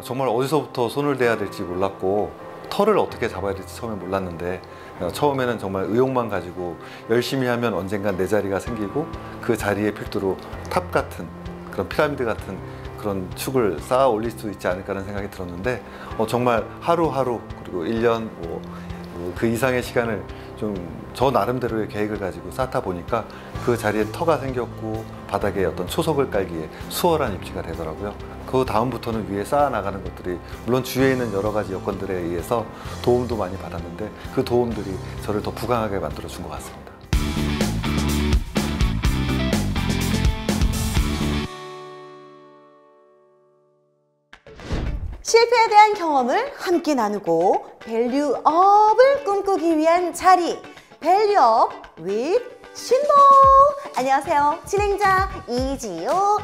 정말 어디서부터 손을 대야 될지 몰랐고 털을 어떻게 잡아야 될지 처음에 몰랐는데 처음에는 정말 의욕만 가지고 열심히 하면 언젠간 내 자리가 생기고 그 자리에 필두로 탑 같은 그런 피라미드 같은 그런 축을 쌓아 올릴 수 있지 않을까라는 생각이 들었는데 정말 하루하루 그리고 1년 그 이상의 시간을 좀 저 나름대로의 계획을 가지고 쌓다 보니까 그 자리에 터가 생겼고 바닥에 어떤 초석을 깔기에 수월한 입지가 되더라고요. 그 다음부터는 위에 쌓아 나가는 것들이 물론 주위에 있는 여러 가지 여건들에 의해서 도움도 많이 받았는데 그 도움들이 저를 더 부강하게 만들어 준 것 같습니다. 실패에 대한 경험을 함께 나누고 밸류업을 꿈꾸기 위한 자리, 밸류업 with 신보. 안녕하세요, 진행자 이지호.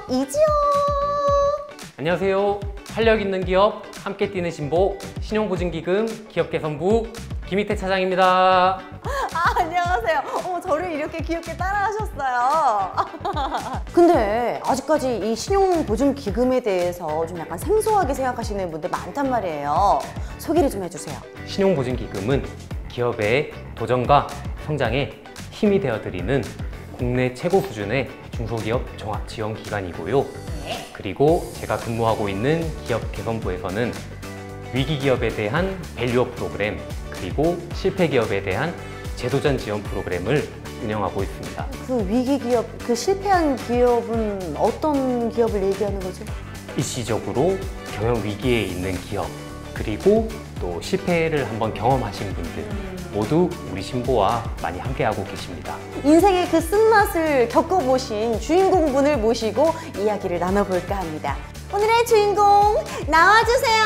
안녕하세요, 활력 있는 기업 함께 뛰는 신보 신용보증기금 기업개선부 김희태 차장입니다. 안녕하세요. 저를 이렇게 귀엽게 따라하셨어요. 근데 아직까지 이 신용보증기금에 대해서 좀 약간 생소하게 생각하시는 분들 많단 말이에요. 소개를 좀 해주세요. 신용보증기금은 기업의 도전과 성장에 힘이 되어드리는 국내 최고 수준의 중소기업 종합지원기관이고요. 그리고 제가 근무하고 있는 기업개선부에서는 위기기업에 대한 밸류업 프로그램, 그리고 실패기업에 대한 재도전 지원 프로그램을 운영하고 있습니다. 그 위기기업, 그 실패한 기업은 어떤 기업을 얘기하는 거죠? 일시적으로 경영 위기에 있는 기업, 그리고 또 실패를 한번 경험하신 분들 모두 우리 신보와 많이 함께하고 계십니다. 인생의 그 쓴맛을 겪어보신 주인공분을 모시고 이야기를 나눠볼까 합니다. 오늘의 주인공 나와주세요.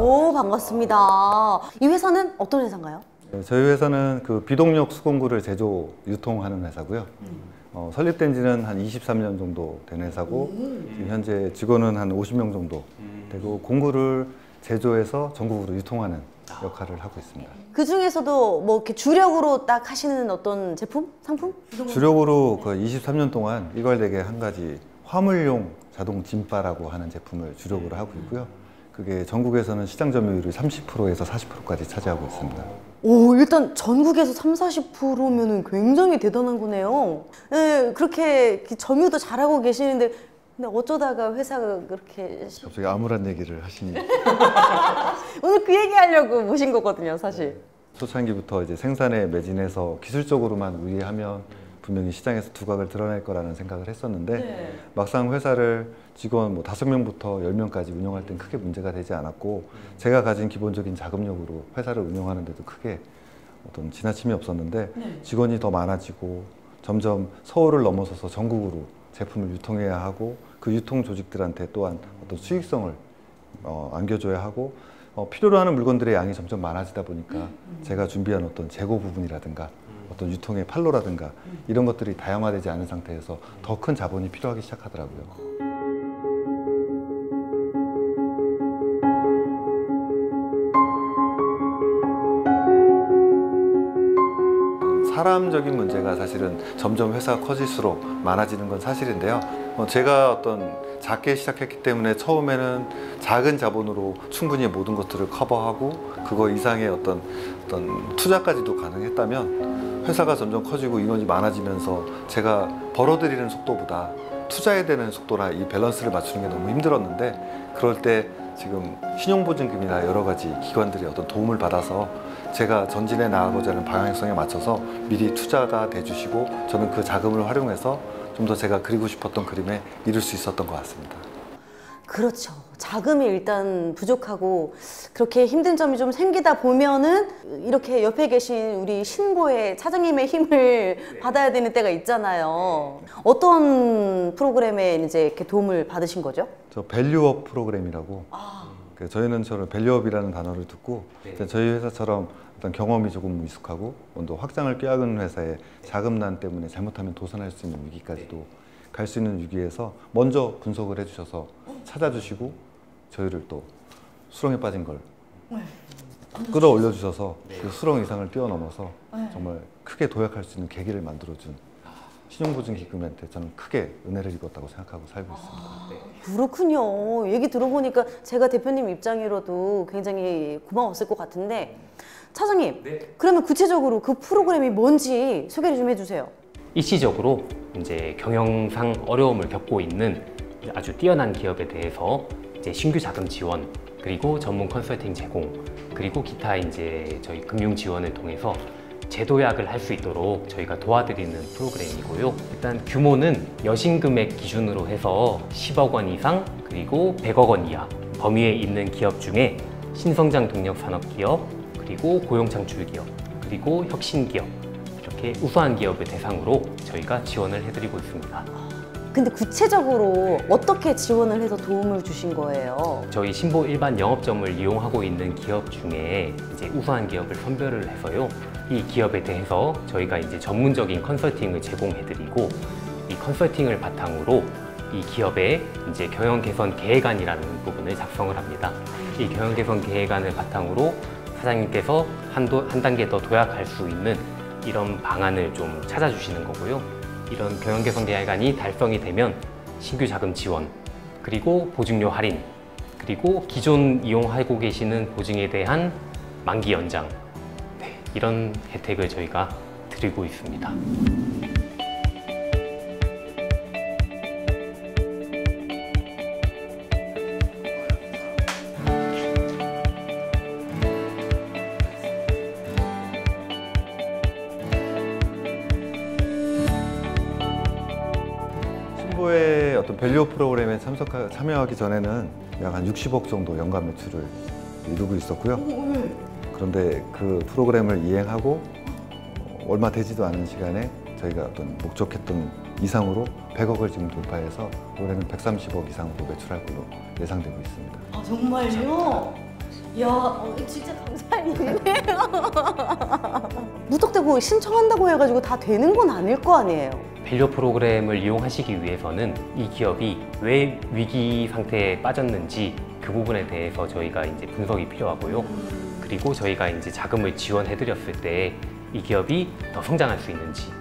오, 반갑습니다. 이 회사는 어떤 회사인가요? 저희 회사는 그 비동력 수공구를 제조, 유통하는 회사고요. 설립된 지는 한 23년 정도 된 회사고 지금 현재 직원은 한 50명 정도 되고 공구를 제조해서 전국으로 유통하는 역할을 하고 있습니다. 그 중에서도 뭐 이렇게 주력으로 딱 하시는 어떤 제품? 상품? 주력으로 그 23년 동안 일괄되게 한 가지 화물용 자동 짐바라고 하는 제품을 주력으로 하고 있고요. 그게 전국에서는 시장 점유율이 30%에서 40%까지 차지하고 있습니다. 오, 일단 전국에서 40~40%면은 굉장히 대단한 거네요. 네, 그렇게 점유도 잘하고 계시는데 근데 어쩌다가 회사가 그렇게 갑자기 암울한 얘기를 하시니 오늘 그 얘기 하려고 모신 거거든요, 사실. 초창기부터 이제 생산에 매진해서 기술적으로만 우위하면 분명히 시장에서 두각을 드러낼 거라는 생각을 했었는데 막상 회사를 직원 뭐 5명부터 10명까지 운영할 땐 크게 문제가 되지 않았고 제가 가진 기본적인 자금력으로 회사를 운영하는데도 크게 어떤 지나침이 없었는데 직원이 더 많아지고 점점 서울을 넘어서서 전국으로 제품을 유통해야 하고 그 유통 조직들한테 또한 어떤 수익성을 안겨줘야 하고 필요로 하는 물건들의 양이 점점 많아지다 보니까 제가 준비한 어떤 재고 부분이라든가 어떤 유통의 판로라든가 이런 것들이 다양화되지 않은 상태에서 더 큰 자본이 필요하기 시작하더라고요. 사람적인 문제가 사실은 점점 회사가 커질수록 많아지는 건 사실인데요. 제가 어떤 작게 시작했기 때문에 처음에는 작은 자본으로 충분히 모든 것들을 커버하고 그거 이상의 어떤 투자까지도 가능했다면 회사가 점점 커지고 인원이 많아지면서 제가 벌어들이는 속도보다 투자해야 되는 속도나 이 밸런스를 맞추는 게 너무 힘들었는데 그럴 때 지금 신용보증금이나 여러 가지 기관들의 어떤 도움을 받아서 제가 전진해 나가고자 하는 방향성에 맞춰서 미리 투자가 돼주시고 저는 그 자금을 활용해서 좀 더 제가 그리고 싶었던 그림에 이룰 수 있었던 것 같습니다. 그렇죠. 자금이 일단 부족하고 그렇게 힘든 점이 좀 생기다 보면은 이렇게 옆에 계신 우리 신보의 차장님의 힘을 받아야 되는 때가 있잖아요. 어떤 프로그램에 이제 이렇게 도움을 받으신 거죠? 저 밸류업 프로그램이라고. 저희는 밸류업이라는 단어를 듣고 저희 회사처럼 어떤 경험이 조금 미숙하고 또 확장을 꾀하는 회사에 자금난 때문에 잘못하면 도산할 수 있는 위기까지도 갈 수 있는 위기에서 먼저 분석을 해주셔서 찾아주시고 저희를 또 수렁에 빠진 걸 끌어올려 주셔서 그 수렁 이상을 뛰어넘어서 정말 크게 도약할 수 있는 계기를 만들어준 신용보증기금한테 저는 크게 은혜를 입었다고 생각하고 살고 있습니다. 그렇군요. 얘기 들어보니까 제가 대표님 입장으로도 굉장히 고마웠을 것 같은데 차장님, 그러면 구체적으로 그 프로그램이 뭔지 소개를 좀 해주세요. 일시적으로 이제 경영상 어려움을 겪고 있는 아주 뛰어난 기업에 대해서 이제 신규 자금 지원, 그리고 전문 컨설팅 제공, 그리고 기타 이제 저희 금융 지원을 통해서 재도약을 할 수 있도록 저희가 도와드리는 프로그램이고요. 일단 규모는 여신금액 기준으로 해서 10억 원 이상, 그리고 100억 원 이하 범위에 있는 기업 중에 신성장 동력 산업 기업, 그리고 고용 창출 기업, 그리고 혁신 기업, 이렇게 우수한 기업을 대상으로 저희가 지원을 해드리고 있습니다. 근데 구체적으로 어떻게 지원을 해서 도움을 주신 거예요? 저희 신보 일반 영업점을 이용하고 있는 기업 중에 이제 우수한 기업을 선별을 해서요. 이 기업에 대해서 저희가 이제 전문적인 컨설팅을 제공해드리고, 이 컨설팅을 바탕으로 이 기업의 이제 경영 개선 계획안이라는 부분을 작성을 합니다. 이 경영 개선 계획안을 바탕으로 사장님께서 한 단계 더 도약할 수 있는 이런 방안을 좀 찾아주시는 거고요. 이런 경영 개선 계획안이 달성이 되면 신규 자금 지원, 그리고 보증료 할인, 그리고 기존 이용하고 계시는 보증에 대한 만기 연장, 이런 혜택을 저희가 드리고 있습니다. 신보의 어떤 밸류업 프로그램에 참여하기 전에는 약 한 60억 정도 연간 매출을 이루고 있었고요. 그런데 그 프로그램을 이행하고 얼마 되지도 않은 시간에 저희가 어떤 목적했던 이상으로 100억을 지금 돌파해서 올해는 130억 이상으로 매출할 걸로 예상되고 있습니다. 아, 정말요? 야, 진짜 감사한 일이네요. 무턱대고 신청한다고 해가지고 다 되는 건 아닐 거 아니에요? 밸류 프로그램을 이용하시기 위해서는 이 기업이 왜 위기 상태에 빠졌는지 그 부분에 대해서 저희가 이제 분석이 필요하고요. 그리고 저희가 이제 자금을 지원해 드렸을 때 이 기업이 더 성장할 수 있는지,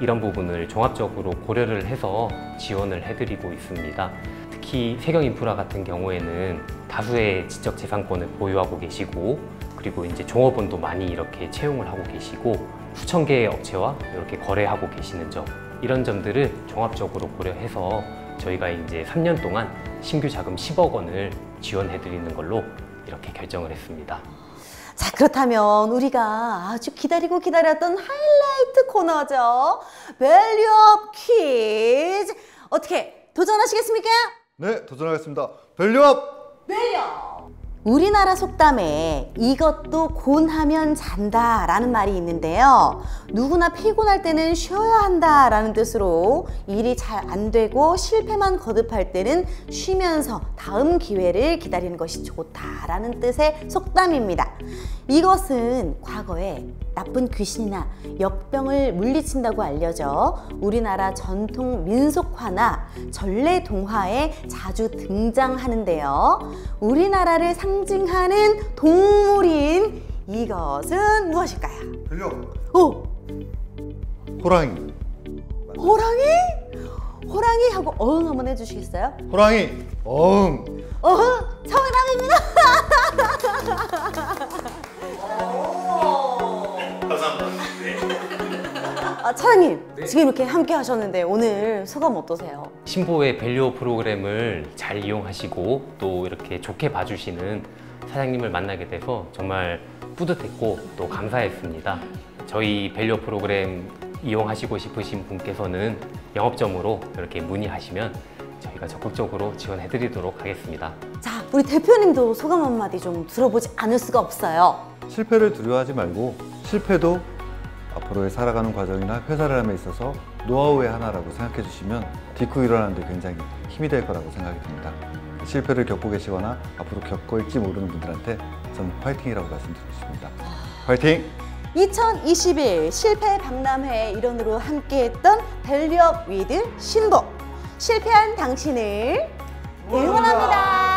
이런 부분을 종합적으로 고려를 해서 지원을 해드리고 있습니다. 특히 세경인프라 같은 경우에는 다수의 지적재산권을 보유하고 계시고, 그리고 이제 종업원도 많이 이렇게 채용을 하고 계시고, 수천 개의 업체와 이렇게 거래하고 계시는 점, 이런 점들을 종합적으로 고려해서 저희가 이제 3년 동안 신규 자금 10억 원을 지원해 드리는 걸로 이렇게 결정을 했습니다. 자, 그렇다면 우리가 아주 기다렸던 하이라이트 코너죠. 밸류업 퀴즈. 어떻게 도전하시겠습니까? 네, 도전하겠습니다. 밸류업! 밸류업! 우리나라 속담에 이것도 곤하면 잔다 라는 말이 있는데요. 누구나 피곤할 때는 쉬어야 한다 라는 뜻으로 일이 잘 안 되고 실패만 거듭할 때는 쉬면서 다음 기회를 기다리는 것이 좋다라는 뜻의 속담입니다. 이것은 과거에 나쁜 귀신이나 역병을 물리친다고 알려져 우리나라 전통 민속화나 전래동화에 자주 등장하는데요. 우리나라를 상징하는 동물인 이것은 무엇일까요? 밸류업! 오! 호랑이! 호랑이? 호랑이 하고 어흥 한번 해주시겠어요? 호랑이! 어흥! 어흥! 정답입니다! 차장님, 지금 이렇게 함께 하셨는데 오늘 소감 어떠세요? 신보의 밸류 프로그램을 잘 이용하시고 또 이렇게 좋게 봐주시는 사장님을 만나게 돼서 정말 뿌듯했고 또 감사했습니다. 저희 밸류 프로그램 이용하시고 싶으신 분께서는 영업점으로 이렇게 문의하시면 저희가 적극적으로 지원해드리도록 하겠습니다. 자, 우리 대표님도 소감 한마디 좀 들어보지 않을 수가 없어요. 실패를 두려워하지 말고 실패도 앞으로의 살아가는 과정이나 회사를 함에 있어서 노하우의 하나라고 생각해 주시면 딛고 일어나는 데 굉장히 힘이 될 거라고 생각이 듭니다. 실패를 겪고 계시거나 앞으로 겪을지 모르는 분들한테 저는 화이팅이라고 말씀드리고 싶습니다. 화이팅! 2021 실패 박람회 일원으로 함께했던 밸류업 위드 신보, 실패한 당신을 응원합니다.